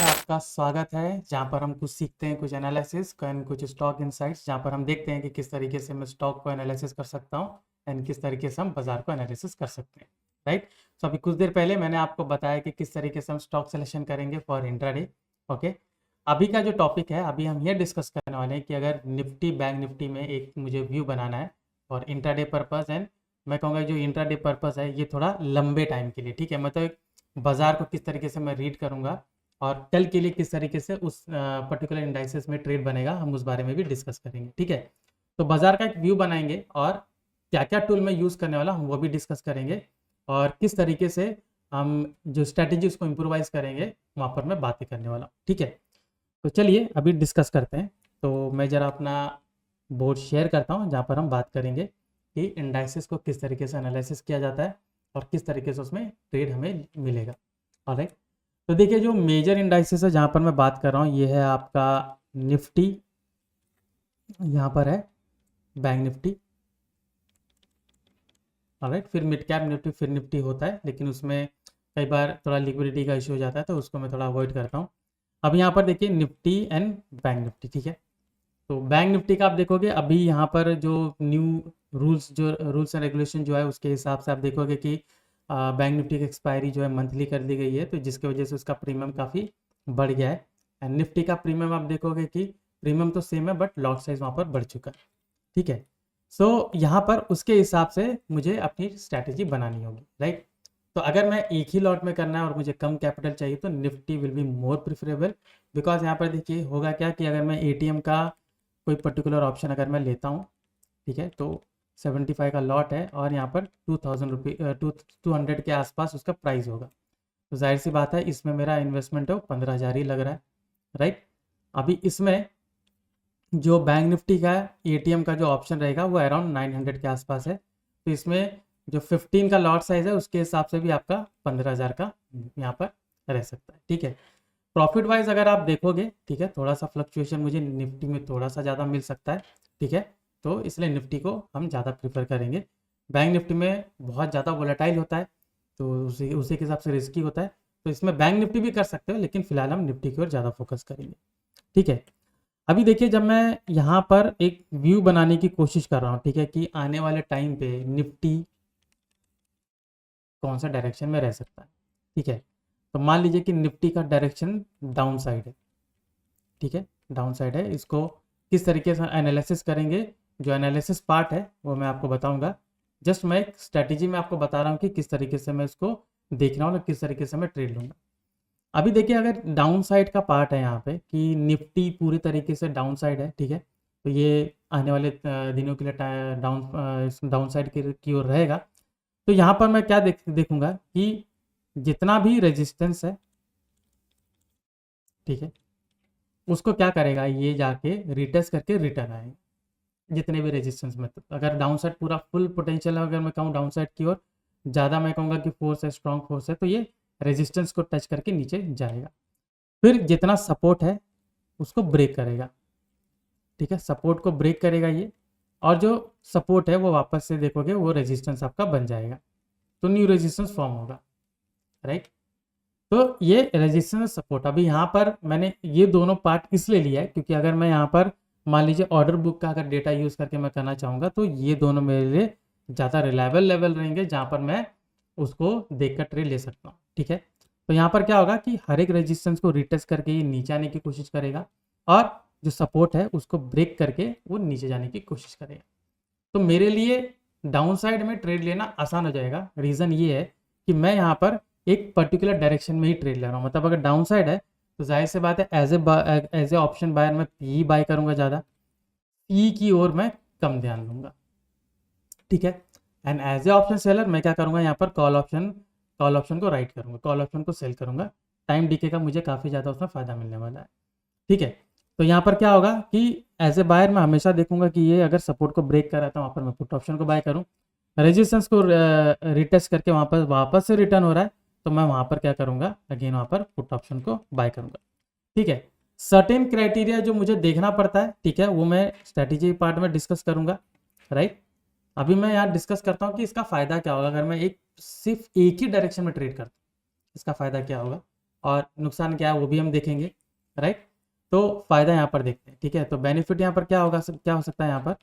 में आपका स्वागत है, जहाँ पर हम कुछ सीखते हैं, कुछ एनालिसिस एंड कुछ स्टॉक इनसाइट्स, जहाँ पर हम देखते हैं कि किस तरीके से मैं स्टॉक को एनालिसिस कर सकता हूँ एंड किस तरीके से हम बाजार को एनालिसिस कर सकते हैं। राइट। तो अभी कुछ देर पहले मैंने आपको बताया कि किस तरीके से हम स्टॉक सिलेक्शन करेंगे फॉर इंट्राडे। ओके। अभी का जो टॉपिक है, अभी हम ये डिस्कस करने वाले हैं कि अगर निफ्टी बैंक निफ्टी में एक मुझे व्यू बनाना है और इंट्राडे पर्पज़ एंड मैं कहूँगा जो इंट्राडे पर्पज़ है ये थोड़ा लंबे टाइम के लिए, ठीक है। मतलब बाजार को किस तरीके से मैं रीड करूँगा और कल के लिए किस तरीके से उस पर्टिकुलर इंडाइसेस में ट्रेड बनेगा, हम उस बारे में भी डिस्कस करेंगे, ठीक है। तो बाजार का एक व्यू बनाएंगे और क्या क्या टूल मैं यूज़ करने वाला हूँ वो भी डिस्कस करेंगे और किस तरीके से हम जो स्ट्रैटेजी उसको इम्प्रोवाइज करेंगे वहाँ पर मैं बातें करने वाला हूँ, ठीक है। तो चलिए अभी डिस्कस करते हैं। तो मैं ज़रा अपना बोर्ड शेयर करता हूँ जहाँ पर हम बात करेंगे कि इंडाइसेस को किस तरीके से एनालिसिस किया जाता है और किस तरीके से उसमें ट्रेड हमें मिलेगा। ऑलराइट। तो देखिए जो मेजर इंडाइसेस है जहाँ पर मैं बात कर रहा हूँ ये है आपका निफ्टी, यहाँ पर है बैंक निफ्टी। ऑलराइट। फिर मिड कैप निफ्टी, फिर निफ्टी होता है लेकिन उसमें कई बार थोड़ा लिक्विडिटी का इशू हो जाता है तो उसको मैं थोड़ा अवॉइड करता हूँ। अब यहाँ पर देखिए निफ्टी एंड बैंक निफ्टी, ठीक है। तो बैंक निफ्टी का आप देखोगे अभी यहाँ पर जो न्यू रूल्स एंड रेगुलेशन जो है उसके हिसाब से आप देखोगे कि बैंक निफ्टी की एक्सपायरी जो है मंथली कर दी गई है, तो जिसकी वजह से उसका प्रीमियम काफ़ी बढ़ गया है। एंड निफ्टी का प्रीमियम आप देखोगे कि प्रीमियम तो सेम है बट लॉट साइज वहाँ पर बढ़ चुका है, ठीक है। सो यहाँ पर उसके हिसाब से मुझे अपनी स्ट्रैटेजी बनानी होगी, राइट। तो अगर मैं एक ही लॉट में करना है और मुझे कम कैपिटल चाहिए तो Nifty will be more preferable, because यहाँ पर देखिए होगा क्या कि अगर मैं एटीएम का कोई पर्टिकुलर ऑप्शन अगर मैं लेता हूँ, ठीक है, तो 75 का लॉट है और यहाँ पर 200 के आसपास उसका प्राइस होगा, तो जाहिर सी बात है इसमें मेरा इन्वेस्टमेंट है वो 15,000 ही लग रहा है, राइट। अभी इसमें जो बैंक निफ्टी का एटीएम का जो ऑप्शन रहेगा वो अराउंड 900 के आसपास है, तो इसमें जो 15 का लॉट साइज है उसके हिसाब से भी आपका 15,000 का यहाँ पर रह सकता है, ठीक है। प्रॉफिट वाइज अगर आप देखोगे, ठीक है, थोड़ा सा फ्लक्चुएशन मुझे निफ्टी में थोड़ा सा ज़्यादा मिल सकता है, ठीक है, तो इसलिए निफ्टी को हम ज़्यादा प्रीफर करेंगे। बैंक निफ्टी में बहुत ज़्यादा वोलेटाइल होता है तो उसी के हिसाब से रिस्की होता है, तो इसमें बैंक निफ्टी भी कर सकते हो लेकिन फिलहाल हम निफ्टी की ओर ज़्यादा फोकस करेंगे, ठीक है। अभी देखिए जब मैं यहाँ पर एक व्यू बनाने की कोशिश कर रहा हूँ, ठीक है, कि आने वाले टाइम पे निफ्टी कौन सा डायरेक्शन में रह सकता है, ठीक है। तो मान लीजिए कि निफ्टी का डायरेक्शन डाउन साइड है, ठीक है, डाउन साइड है। इसको किस तरीके से एनालिसिस करेंगे, जो एनालिसिस पार्ट है वो मैं आपको बताऊंगा। जस्ट मैं एक स्ट्रैटेजी में आपको बता रहा हूँ कि किस तरीके से मैं इसको देख रहा हूँ और किस तरीके से मैं ट्रेड लूँगा। अभी देखिए अगर डाउन साइड का पार्ट है यहाँ पे कि निफ्टी पूरी तरीके से डाउन साइड है, ठीक है, तो ये आने वाले दिनों के लिए डाउन साइड की ओर रहेगा। तो यहाँ पर मैं क्या देखूंगा कि जितना भी रेजिस्टेंस है, ठीक है, उसको क्या करेगा ये जाके रिटेस्ट करके रिटर्न आएगा जितने भी रेजिस्टेंस में। तो अगर डाउन साइड पूरा फुल पोटेंशियल है, अगर मैं कहूँ डाउन साइड की ओर ज़्यादा मैं कहूँगा कि फोर्स है, स्ट्रॉन्ग फोर्स है, तो ये रेजिस्टेंस को टच करके नीचे जाएगा। फिर जितना सपोर्ट है उसको ब्रेक करेगा, ठीक है, सपोर्ट को ब्रेक करेगा ये, और जो सपोर्ट है वो वापस से देखोगे वो रेजिस्टेंस आपका बन जाएगा, तो न्यू रेजिस्टेंस फॉर्म होगा, राइट। तो ये रेजिस्टेंस सपोर्ट, अभी यहाँ पर मैंने ये दोनों पार्ट इसलिए लिया है क्योंकि अगर मैं यहाँ पर मान लीजिए ऑर्डर बुक का अगर डेटा यूज़ करके मैं करना चाहूँगा तो ये दोनों मेरे लिए ज़्यादा रिलायबल लेवल रहेंगे जहाँ पर मैं उसको देख कर ट्रेड ले सकता हूँ, ठीक है। तो यहाँ पर क्या होगा कि हर एक रेजिस्टेंस को रिटेस्ट करके ये नीचे आने की कोशिश करेगा और जो सपोर्ट है उसको ब्रेक करके वो नीचे जाने की कोशिश करेगा। तो मेरे लिए डाउन साइड में ट्रेड लेना आसान हो जाएगा। रीज़न ये है कि मैं यहाँ पर एक पर्टिकुलर डायरेक्शन में ही ट्रेड ले रहा हूँ। मतलब अगर डाउन साइड है तो जाहिर सी बात है एज ए ऑप्शन बायर मैं पी बाय करूँगा ज़्यादा, पी की ओर मैं कम ध्यान दूंगा, ठीक है। And as a option seller मैं क्या करूँगा यहाँ पर कॉल ऑप्शन को राइट करूँगा, कॉल ऑप्शन को सेल करूँगा। टाइम डीके का मुझे काफ़ी ज़्यादा उसमें फ़ायदा मिलने वाला है, ठीक है। तो यहाँ पर क्या होगा कि एज ए बायर मैं हमेशा देखूंगा कि ये अगर सपोर्ट को ब्रेक कर रहा था वहाँ पर मैं पुट ऑप्शन को बाय करूँ, रेजिस्टेंस को रिटेस्ट करके वहाँ पर वापस से रिटर्न हो रहा है तो मैं वहाँ पर क्या करूँगा, अगेन वहाँ पर पुट ऑप्शन को बाय करूँगा, ठीक है। सर्टेन क्राइटेरिया जो मुझे देखना पड़ता है, ठीक है, वो मैं स्ट्रैटेजी पार्ट में डिस्कस करूँगा, राइट। अभी मैं यहाँ डिस्कस करता हूँ कि इसका फ़ायदा क्या होगा अगर मैं सिर्फ एक ही डायरेक्शन में ट्रेड करता हूँ, इसका फ़ायदा क्या होगा। और नुकसान क्या है वो भी हम देखेंगे, राइट। तो फ़ायदा यहाँ पर देखते हैं, ठीक है। तो बेनिफिट यहाँ पर क्या होगा, क्या हो सकता है यहाँ पर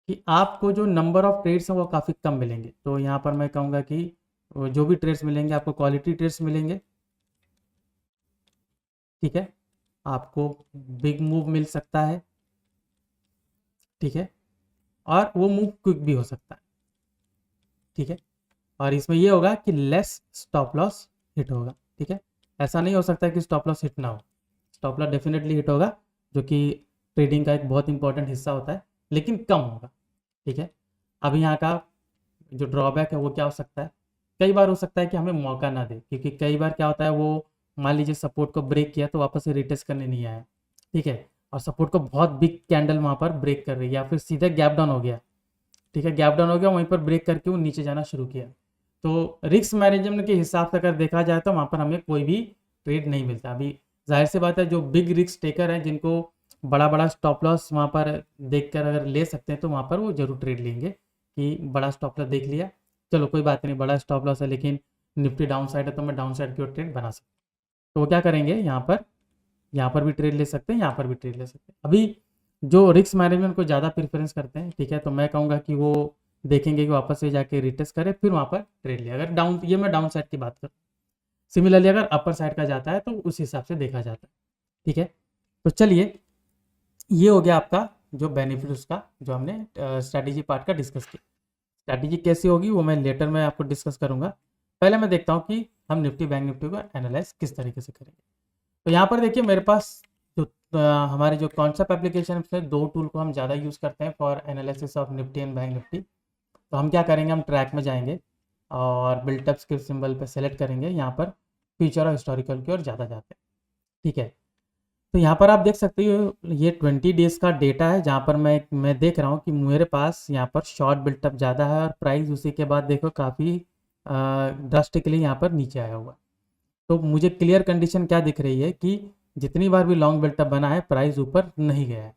कि आपको जो नंबर ऑफ ट्रेड्स हैं वो काफ़ी कम मिलेंगे। तो यहाँ पर मैं कहूँगा कि जो भी ट्रेड्स मिलेंगे आपको क्वालिटी ट्रेड्स मिलेंगे, ठीक है। आपको बिग मूव मिल सकता है, ठीक है, और वो मूव क्विक भी हो सकता है, ठीक है। और इसमें ये होगा कि लेस स्टॉप लॉस हिट होगा, ठीक है। ऐसा नहीं हो सकता कि स्टॉप लॉस हिट ना हो, स्टॉप लॉस डेफिनेटली हिट होगा, जो कि ट्रेडिंग का एक बहुत इंपॉर्टेंट हिस्सा होता है, लेकिन कम होगा, ठीक है। अब यहाँ का जो ड्रॉबैक है वो क्या हो सकता है, कई बार हो सकता है कि हमें मौका ना दे, क्योंकि कई बार क्या होता है वो मान लीजिए सपोर्ट को ब्रेक किया तो वापस से रिटेस्ट करने नहीं आया, ठीक है, और सपोर्ट को बहुत बिग कैंडल वहाँ पर ब्रेक कर रही है, या फिर सीधे गैप डाउन हो गया, ठीक है, गैप डाउन हो गया, वहीं पर ब्रेक करके वो नीचे जाना शुरू किया। तो रिस्क मैनेजमेंट के हिसाब से अगर देखा जाए तो वहाँ पर हमें कोई भी ट्रेड नहीं मिलता। अभी जाहिर सी बात है जो बिग रिस्क टेकर हैं जिनको बड़ा बड़ा स्टॉप लॉस वहाँ पर देख कर अगर ले सकते हैं तो वहाँ पर वो जरूर ट्रेड लेंगे कि बड़ा स्टॉप लॉस देख लिया, चलो कोई बात नहीं, बड़ा स्टॉप लॉस है लेकिन निफ्टी डाउन साइड है तो मैं डाउन साइड की ओर ट्रेड बना सकता हूँ। तो वो क्या करेंगे, यहाँ पर भी ट्रेड ले सकते हैं, यहाँ पर भी ट्रेड ले सकते हैं। अभी जो रिस्क मैनेजमेंट को ज़्यादा प्रेफरेंस करते हैं, ठीक है, तो मैं कहूँगा कि वो देखेंगे कि वापस से जाके रिटेस्ट करे फिर वहाँ पर ट्रेड ले। अगर डाउन, ये मैं डाउन साइड की बात करूँ, सिमिलरली अगर अपर साइड का जाता है तो उस हिसाब से देखा जाता है, ठीक है। तो चलिए, ये हो गया आपका जो बेनिफिट उसका जो हमने स्ट्रैटेजी पार्ट का डिस्कस किया। स्ट्रैटेजी कैसी होगी वो मैं लेटर में आपको डिस्कस करूंगा। पहले मैं देखता हूँ कि हम निफ्टी बैंक निफ्टी को एनालाइज किस तरीके से करेंगे। तो यहाँ पर देखिए मेरे पास जो हमारे जो कॉन्सेप्ट एप्लीकेशन है दो टूल को हम ज़्यादा यूज़ करते हैं for analysis of Nifty and bank Nifty. तो हम क्या करेंगे, हम ट्रैक में जाएंगे और बिल्टअप स्क्रिप्ट सिंबल पर सेलेक्ट करेंगे, यहाँ पर फ्यूचर और हिस्टोरिकल की ओर ज़्यादा जाते हैं, ठीक है। तो यहाँ पर आप देख सकते हो ये 20 डेज़ का डेटा है, जहाँ पर मैं देख रहा हूँ कि मेरे पास यहाँ पर शॉर्ट बिल्टअप ज़्यादा है और प्राइस उसी के बाद देखो काफ़ी ड्रास्टिकली यहाँ पर नीचे आया हुआ। तो मुझे क्लियर कंडीशन क्या दिख रही है कि जितनी बार भी लॉन्ग बिल्टअप बना है प्राइस ऊपर नहीं गया है,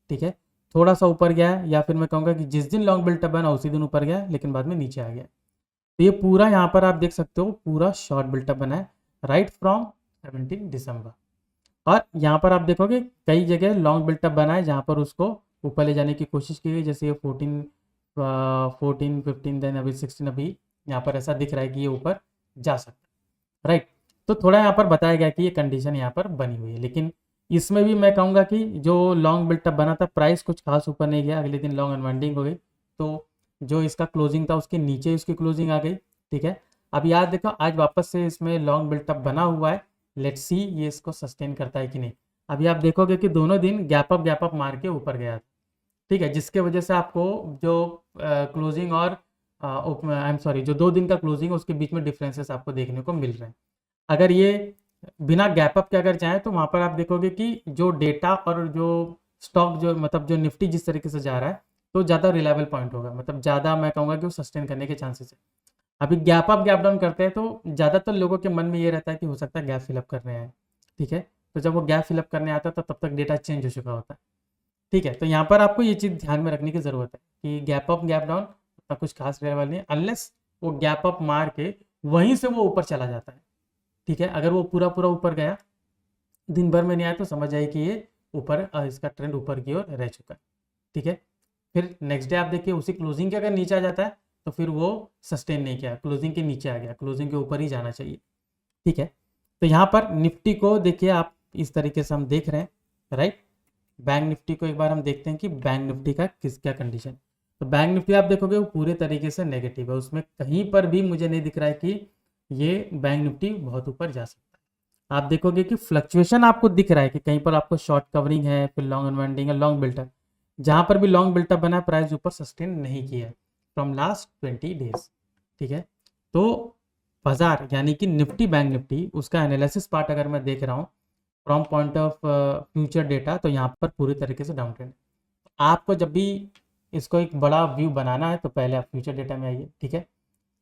ठीक है, थोड़ा सा ऊपर गया है, या फिर मैं कहूँगा कि जिस दिन लॉन्ग बिल्टअप बना उसी दिन ऊपर गया है लेकिन बाद में नीचे आ गया। तो ये पूरा यहाँ पर आप देख सकते हो पूरा शॉर्ट बिल्टअप बना है राइट फ्रॉम 17 दिसंबर। और यहाँ पर आप देखोगे कई जगह लॉन्ग बिल्टअप बना है जहाँ पर उसको ऊपर ले जाने की कोशिश की गई, जैसे ये 14 15 देन अभी 16, अभी यहाँ पर ऐसा दिख रहा है कि ये ऊपर जा सकता है, राइट। तो थोड़ा यहाँ पर बताया गया कि ये कंडीशन यहाँ पर बनी हुई है, लेकिन इसमें भी मैं कहूँगा कि जो लॉन्ग बिल्टअप बना था प्राइस कुछ खास ऊपर नहीं गया, अगले दिन लॉन्ग अनवाइंडिंग हो गई, तो जो इसका क्लोजिंग था उसके नीचे उसकी क्लोजिंग आ गई, ठीक है। अब याद देखो आज वापस से इसमें लॉन्ग बिल्टअप बना हुआ है, लेट्स सी ये इसको सस्टेन करता है कि नहीं। अभी आप देखोगे कि दोनों दिन गैप अप मार के ऊपर गया था, ठीक है, जिसके वजह से आपको जो क्लोजिंग और आई एम सॉरी जो 2 दिन का क्लोजिंग है उसके बीच में डिफरेंसेस आपको देखने को मिल रहे हैं। अगर ये बिना गैप अप के अगर जाए तो वहाँ पर आप देखोगे कि जो डेटा और जो स्टॉक जो मतलब जो निफ्टी जिस तरीके से जा रहा है तो ज़्यादा रिलायबल पॉइंट होगा, मतलब ज़्यादा मैं कहूँगा कि वो सस्टेन करने के चांसेस है। अभी गैप अप गैप डाउन करते हैं तो ज़्यादातर लोगों के मन में ये रहता है कि हो सकता है गैप फिलअप कर रहे हैं, ठीक है। तो जब वो गैप फिलअप करने आता है तो तब तक डेटा चेंज हो चुका होता है, ठीक है। तो यहाँ पर आपको ये चीज़ ध्यान में रखने की ज़रूरत है कि गैप अप गैप डाउन उतना कुछ खास रहने वाला नहीं है, अनलेस वो गैप अप मार के वहीं से वो ऊपर चला जाता है, ठीक है। अगर वो पूरा पूरा ऊपर गया दिन भर में नहीं आया तो समझ आए कि ये ऊपर इसका ट्रेंड ऊपर की ओर रह चुका है, ठीक है। फिर नेक्स्ट डे आप देखिए उसी क्लोजिंग के अगर नीचे आ जाता है तो फिर वो सस्टेन नहीं किया, क्लोजिंग के नीचे आ गया, क्लोजिंग के ऊपर ही जाना चाहिए, ठीक है। तो यहाँ पर निफ्टी को देखिए आप इस तरीके से हम देख रहे हैं, राइट। बैंक निफ्टी को एक बार हम देखते हैं कि बैंक निफ्टी का क्या कंडीशन। तो बैंक निफ्टी आप देखोगे वो पूरे तरीके से नेगेटिव है, उसमें कहीं पर भी मुझे नहीं दिख रहा है कि ये बैंक निफ्टी बहुत ऊपर जा सकता है। आप देखोगे कि फ्लक्चुएशन आपको दिख रहा है कि कहीं पर आपको शॉर्ट कवरिंग है, फिर लॉन्ग अनवाइंडिंग है, लॉन्ग बिल्टअप, जहाँ पर भी लॉन्ग बिल्टअप बना है प्राइस ऊपर सस्टेन नहीं किया है फ्रॉम लास्ट 20 डेज, ठीक है। तो बाजार यानी कि निफ्टी बैंक निफ्टी उसका एनालिसिस पार्ट अगर मैं देख रहा हूँ from point of future data तो यहाँ पर पूरी तरीके से डाउन ट्रेंड। आपको जब भी इसको एक बड़ा व्यू बनाना है तो पहले आप फ्यूचर डेटा में आइए, ठीक है।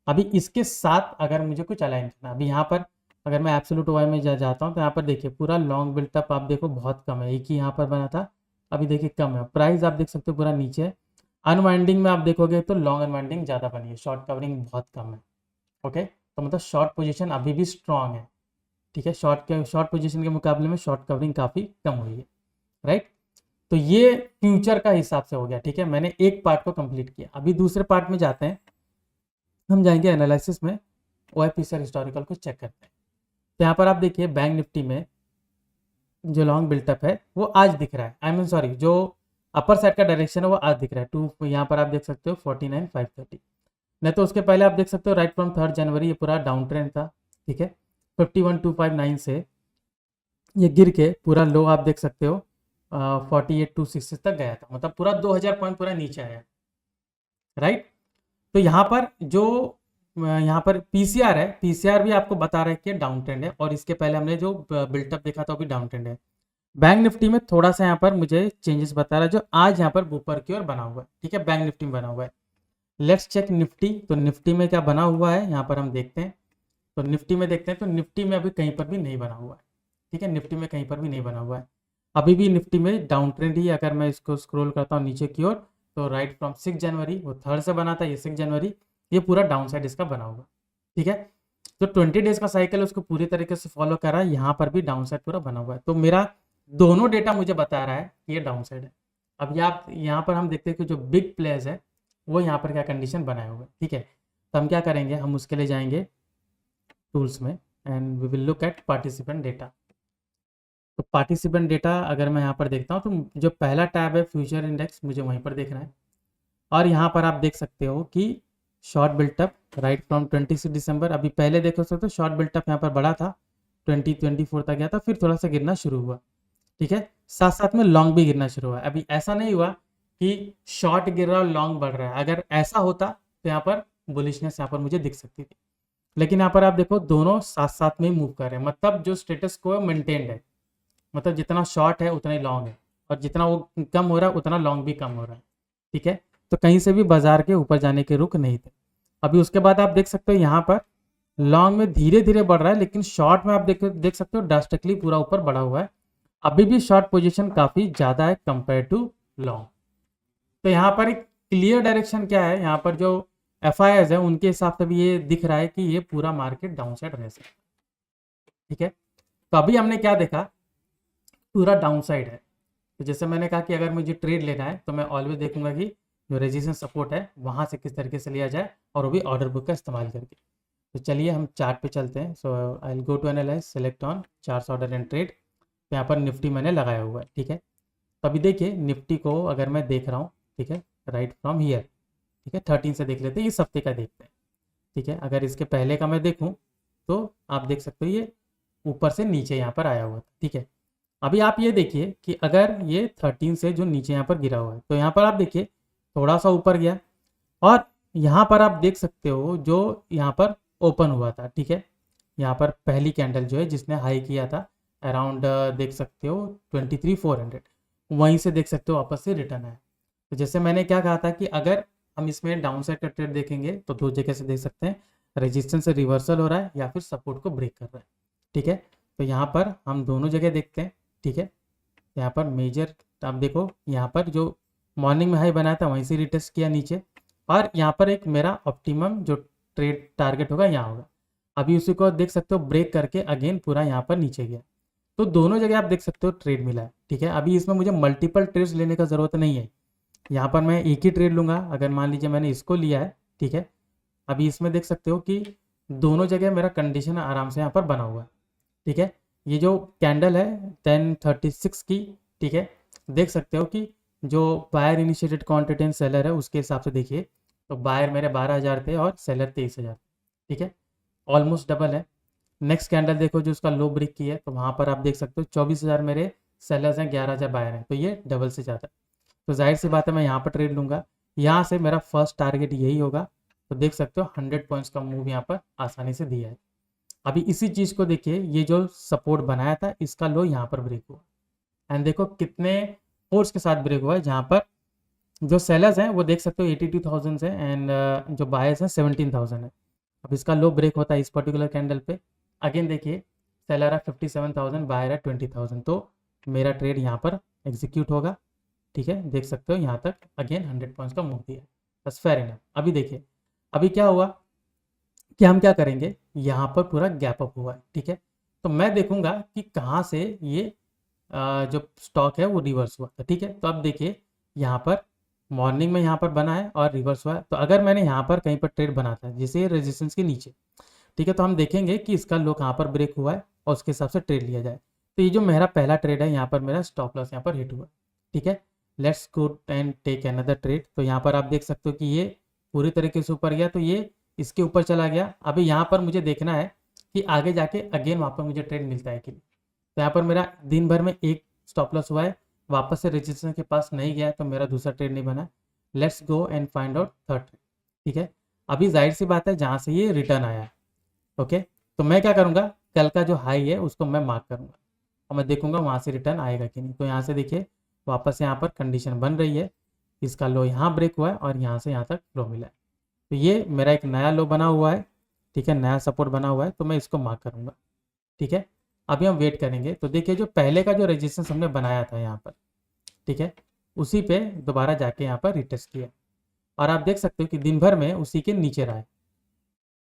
अभी इसके साथ अगर मुझे कुछ अलाइन करना, अभी यहाँ पर अगर मैं एब्सोल्यूट ओआई में जाता हूँ तो यहाँ पर देखिए पूरा लॉन्ग बिल्टअप आप देखो बहुत कम है, एक ही यहाँ पर बना था, अभी देखिए कम है, प्राइस आप देख सकते हो पूरा नीचे है। अनवाइंडिंग में आप देखोगे तो लॉन्ग अनवाइंडिंग ज़्यादा बनी है, शॉर्ट कवरिंग बहुत कम है, ओके। तो मतलब शॉर्ट पोजीशन अभी भी स्ट्रांग है, ठीक है, शॉर्ट पोजीशन के मुकाबले में शॉर्ट कवरिंग काफ़ी कम हुई है, राइट। तो ये फ्यूचर का हिसाब से हो गया, ठीक है। मैंने एक पार्ट को कंप्लीट किया, अभी दूसरे पार्ट में जाते हैं। हम जाएंगे एनालिसिस में, OIPCR हिस्टोरिकल को चेक करते हैं। तो यहाँ पर आप देखिए बैंक निफ्टी में जो लॉन्ग बिल्टअप है वो आज दिख रहा है, आई मीन सॉरी, जो अपर साइड का डायरेक्शन है वो आज दिख रहा है। यहाँ पर आप देख सकते हो 49,530। नहीं तो उसके पहले आप देख सकते हो राइट फ्रॉम 3 जनवरी ये पूरा डाउन ट्रेंड था, ठीक है। 51,259 से ये गिर के पूरा लो आप देख सकते हो 48,260 तक गया था, मतलब पूरा 2000 पॉइंट पूरा नीचे आया, राइट। तो यहाँ पर जो यहाँ पर पीसीआर है, पीसीआर भी आपको बता रहा है कि डाउन ट्रेंड है, और इसके पहले हमने जो बिल्टअप देखा था वो भी डाउन ट्रेंड है। बैंक निफ्टी में थोड़ा सा यहाँ पर मुझे चेंजेस बता रहा है, जो आज यहाँ पर ऊपर की ओर बना हुआ है, ठीक है, बैंक निफ्टी में बना हुआ है। Let's check Nifty. तो निफ्टी में क्या बना हुआ है यहाँ पर हम देखते हैं। तो निफ्टी में देखते हैं, तो निफ्टी में अभी कहीं पर भी नहीं बना हुआ है, ठीक है, निफ्टी में कहीं पर भी नहीं बना हुआ है। अभी भी निफ्टी में डाउन ट्रेंड ही। अगर मैं इसको स्क्रॉल करता हूँ नीचे की ओर, तो राइट फ्रॉम 6 जनवरी, वो 3rd से बना था, ये 6 जनवरी, ये पूरा डाउन साइड इसका बना हुआ, ठीक है। तो 20 डेज का साइकिल है उसको पूरी तरीके से फॉलो कर रहा है, यहाँ पर भी डाउन साइड पूरा बना हुआ है। तो मेरा दोनों डेटा मुझे बता रहा है कि ये डाउन साइड है। अब यहाँ पर हम देखते हैं कि जो बिग प्लेयर्स है वो यहाँ पर क्या कंडीशन बनाए हुए, ठीक है। तो हम क्या करेंगे, हम उसके लिए जाएंगे टूल्स में, and we will look at participant data. तो पार्टिसिपेंट डेटा अगर मैं यहाँ पर देखता हूँ, तो जो पहला टैब है फ्यूचर इंडेक्स, मुझे वहीं पर देखना है। और यहाँ पर आप देख सकते हो कि शॉर्ट बिल्टअप राइट फ्रॉम 26 दिसंबर, अभी पहले देख सकते हो शॉर्ट बिल्टअप यहाँ पर बड़ा था, 2024 तक गया था, फिर थोड़ा सा गिरना शुरू हुआ, ठीक है। साथ साथ में लॉन्ग भी गिरना शुरू हुआ। अभी ऐसा नहीं हुआ कि शॉर्ट गिर रहा और लॉन्ग बढ़ रहा है, अगर ऐसा होता तो यहाँ पर बुलिशनेस यहाँ पर मुझे दिख सकती थी। लेकिन यहाँ पर आप देखो दोनों साथ साथ में मूव कर रहे हैं, मतलब जो स्टेटस को है मेंटेन्ड है, मतलब जितना शॉर्ट है उतना ही लॉन्ग है, और जितना वो कम हो रहा है उतना लॉन्ग भी कम हो रहा है, ठीक है। तो कहीं से भी बाजार के ऊपर जाने के रुख नहीं थे। अभी उसके बाद आप देख सकते हो यहाँ पर लॉन्ग में धीरे धीरे बढ़ रहा है, लेकिन शॉर्ट में आप देख सकते हो ड्रास्टिकली पूरा ऊपर बढ़ा हुआ है। अभी भी शॉर्ट पोजीशन काफ़ी ज़्यादा है कंपेयर टू लॉन्ग। तो यहाँ पर एक क्लियर डायरेक्शन क्या है, यहाँ पर जो FIs है उनके हिसाब से भी ये दिख रहा है कि ये पूरा मार्केट डाउन साइड रह सकता है, ठीक है। तो अभी हमने क्या देखा, पूरा डाउन साइड है। तो जैसे मैंने कहा कि अगर मुझे ट्रेड लेना है तो मैं ऑलवेज देखूंगा कि जो रेजिस्टेंस सपोर्ट है वहाँ से किस तरीके से लिया जाए, और वो भी ऑर्डर बुक का इस्तेमाल करके। तो चलिए हम चार्ट पे चलते हैं। So I will go to analyse, select on charts order and trade. तो यहाँ पर निफ्टी मैंने लगाया हुआ है, ठीक है। तो अभी देखिए निफ्टी को अगर मैं देख रहा हूँ, ठीक है, राइट फ्रॉम हियर, ठीक है, 13 से देख लेते हैं, इस हफ्ते का देखते हैं, ठीक है। अगर इसके पहले का मैं देखूँ तो आप देख सकते हो ये ऊपर से नीचे यहाँ पर आया हुआ था, ठीक है। अभी आप ये देखिए कि अगर ये 13 से जो नीचे यहाँ पर गिरा हुआ है, तो यहाँ पर आप देखिए थोड़ा सा ऊपर गया, और यहाँ पर आप देख सकते हो जो यहाँ पर ओपन हुआ था, ठीक है। यहाँ पर पहली कैंडल जो है जिसने हाई किया था अराउंड देख सकते हो 23,400, वहीं से देख सकते हो वापस से रिटर्न है। तो जैसे मैंने क्या कहा था कि अगर हम इसमें डाउन साइड का ट्रेड देखेंगे तो दो जगह से देख सकते हैं, रेजिस्टेंस से रिवर्सल हो रहा है या फिर सपोर्ट को ब्रेक कर रहा है, ठीक है। तो यहाँ पर हम दोनों जगह देखते हैं, ठीक है। यहाँ पर मेजर आप देखो, यहाँ पर जो मॉर्निंग में हाई बनाया था वहीं से रिटेस्ट किया नीचे, और यहाँ पर एक मेरा ऑप्टिमम जो ट्रेड टारगेट होगा यहाँ होगा। अभी उसी को देख सकते हो ब्रेक करके अगेन पूरा यहाँ पर नीचे गया। तो दोनों जगह आप देख सकते हो ट्रेड मिला है, ठीक है। अभी इसमें मुझे मल्टीपल ट्रेड्स लेने का ज़रूरत नहीं है, यहाँ पर मैं एक ही ट्रेड लूँगा। अगर मान लीजिए मैंने इसको लिया है, ठीक है, अभी इसमें देख सकते हो कि दोनों जगह मेरा कंडीशन आराम से यहाँ पर बना हुआ है, ठीक है। ये जो कैंडल है 1036 की, ठीक है, देख सकते हो कि जो buyer initiated quantity and seller है उसके हिसाब से देखिए, तो बायर मेरे 12,000 थे और सेलर 23,000, ठीक है, ऑलमोस्ट डबल है। नेक्स्ट कैंडल देखो जो उसका लो ब्रेक की है, तो वहाँ पर आप देख सकते हो 24,000 मेरे सेलर्स हैं, 11,000 बायर हैं, तो ये डबल से ज़्यादा। तो जाहिर सी बात है मैं यहाँ पर ट्रेड लूँगा, यहाँ से मेरा फर्स्ट टारगेट यही होगा। तो देख सकते हो 100 पॉइंट्स का मूव यहाँ पर आसानी से दिया है। अभी इसी चीज़ को देखिए, ये जो सपोर्ट बनाया था इसका लो यहाँ पर ब्रेक हुआ, एंड देखो कितने फोर्स के साथ ब्रेक हुआ है, जहाँ पर जो सेलर्स हैं वो देख सकते हो 82,000 से, एंड जो बायर्स हैं 17,000 है। अब इसका लो ब्रेक होता है इस पर्टिकुलर कैंडल पे, अगेन देखिए सेलर है 57,000, बायर है 20,000, तो मेरा ट्रेड यहाँ पर एग्जीक्यूट होगा, ठीक है। देख सकते हो यहाँ तक अगेन 100 पॉइंट्स का मूव दिया, बस फेयर इनफ। अभी देखिए अभी क्या हुआ कि हम क्या करेंगे, यहाँ पर पूरा गैप अप हुआ है, ठीक है। तो मैं देखूंगा कि कहाँ से ये जो स्टॉक है वो रिवर्स हुआ था। ठीक है, तो अब देखिए यहाँ पर मॉर्निंग में यहाँ पर बना है और रिवर्स हुआ है। तो अगर मैंने यहाँ पर कहीं पर ट्रेड बना था जिसे रेजिस्टेंस के नीचे, ठीक है, तो हम देखेंगे कि इसका लो कहाँ पर ब्रेक हुआ है और उसके हिसाब से ट्रेड लिया जाए। तो ये जो मेरा पहला ट्रेड है, यहाँ पर मेरा स्टॉप लॉस यहाँ पर हिट हुआ। ठीक है, let's go and take another trade. तो यहाँ पर आप देख सकते हो कि ये पूरी तरीके से ऊपर गया, तो ये इसके ऊपर चला गया। अभी यहाँ पर मुझे देखना है कि आगे जाके अगेन वहाँ पर मुझे ट्रेड मिलता है कि नहीं। तो यहाँ पर मेरा दिन भर में एक स्टॉप लॉस हुआ है, वापस से रजिस्ट्रेशन के पास नहीं गया, तो मेरा दूसरा ट्रेड नहीं बना। Let's go and find out third trade. ठीक है, अभी जाहिर सी बात है जहाँ से ये रिटर्न आया है, ओके, तो मैं क्या करूँगा, कल का जो हाई है उसको मैं मार्क करूँगा और मैं देखूंगा वहाँ से रिटर्न आएगा कि नहीं। तो यहाँ से देखिए वापस यहाँ पर कंडीशन बन रही है, इसका लो यहाँ ब्रेक हुआ है और यहाँ से यहाँ तक लो मिला है। तो ये मेरा एक नया लो बना हुआ है, ठीक है, नया सपोर्ट बना हुआ है, तो मैं इसको मार्क करूँगा। ठीक है, अभी हम वेट करेंगे। तो देखिए जो पहले का जो रेजिस्टेंस हमने बनाया था यहाँ पर, ठीक है, उसी पे दोबारा जाके यहाँ पर रिटेस्ट किया और आप देख सकते हो कि दिन भर में उसी के नीचे रहा है।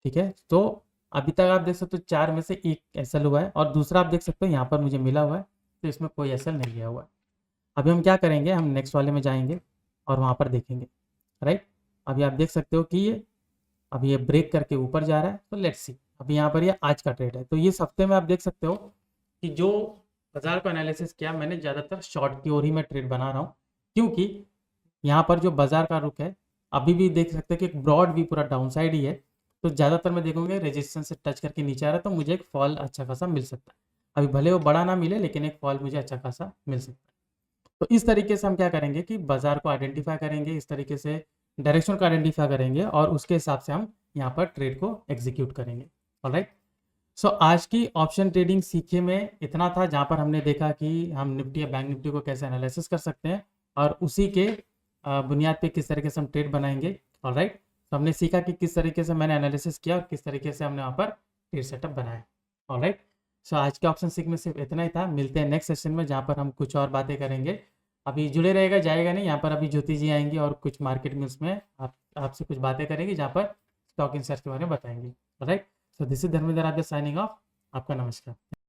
ठीक है, तो अभी तक आप देख सकते हो 4 में से एक एसएल हुआ है और दूसरा आप देख सकते हो यहाँ पर मुझे मिला हुआ है, तो इसमें कोई एसएल नहीं लिया हुआ है। अभी हम क्या करेंगे, हम नेक्स्ट वाले में जाएंगे और वहाँ पर देखेंगे, राइट। अभी आप देख सकते हो कि ये अभी ये ब्रेक करके ऊपर जा रहा है, तो लेट्स सी। अभी यहाँ पर ये आज का ट्रेड है, तो ये हफ्ते में आप देख सकते हो कि जो बाजार को एनालिसिस किया मैंने, ज़्यादातर शॉर्ट की ओर ही मैं ट्रेड बना रहा हूँ, क्योंकि यहाँ पर जो बाजार का रुख है अभी भी देख सकते हैं कि एक ब्रॉड भी पूरा डाउन साइड ही है। तो ज़्यादातर मैं देखूंगे रेजिस्टेंस से टच करके नीचे आ रहा है, तो मुझे एक फॉल अच्छा खासा मिल सकता है। अभी भले वो बड़ा ना मिले, लेकिन एक फॉल मुझे अच्छा खासा मिल सकता है। तो इस तरीके से हम क्या करेंगे कि बाजार को आइडेंटिफाई करेंगे, इस तरीके से डायरेक्शन को आइडेंटिफाई करेंगे और उसके हिसाब से हम यहाँ पर ट्रेड को एग्जीक्यूट करेंगे। ऑलराइट, सो आज की ऑप्शन ट्रेडिंग सीखे में इतना था, जहाँ पर हमने देखा कि हम निफ्टी या बैंक निफ्टी को कैसे एनालिसिस कर सकते हैं और उसी के बुनियाद पे किस तरीके से हम ट्रेड बनाएंगे। ऑलराइट, तो हमने सीखा कि किस तरीके से मैंने एनालिसिस किया और किस तरीके से हमने वहाँ पर ट्रेड सेटअप बनाया। ऑलराइट, सो आज के ऑप्शन सीख में सिर्फ इतना ही था। मिलते हैं नेक्स्ट सेशन में, जहाँ पर हम कुछ और बातें करेंगे। अभी जुड़े रहेगा, जाएगा नहीं। यहाँ पर अभी ज्योति जी आएंगी और कुछ मार्केट में उसमें आपसे कुछ बातें करेंगी, जहाँ पर स्टॉक इंसाइट्स के बारे में बताएंगे। Right, so this is Dharmendra Arya signing off. आपका नमस्कार।